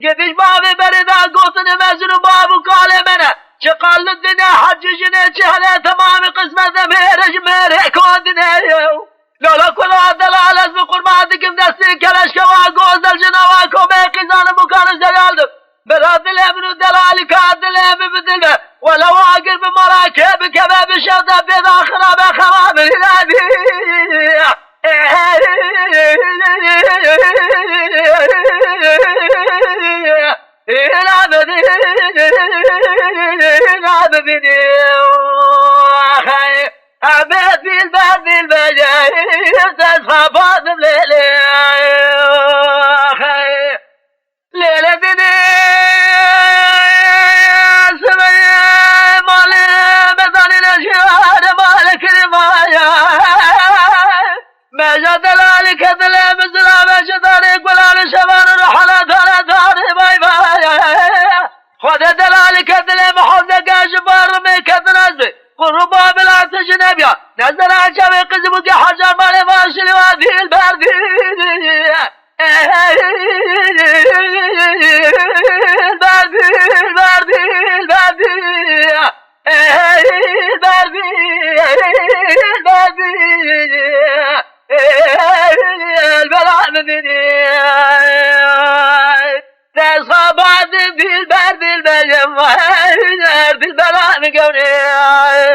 Gidiş mavi beriden kotunu mezunu babu kalemene. Çıkarlı dine haccıcine çehre tamamı kısmete mere kondine. Lola kula dalalet bu kurmadı kim desti keleşke var gözler cınava kome kızanı bu kanı aldım. Beradil emnu delali kadil emi bidilme. Ve lev agir bi marakebi kebe bi şevde bi dakhına be khamamil ilabi. خود دلال کدله محافظه گشبار می کدناز قربا بلاتش نبیا نظر عجب قزمو که حجر مال ماشل و دیل بردی Dilberan gönül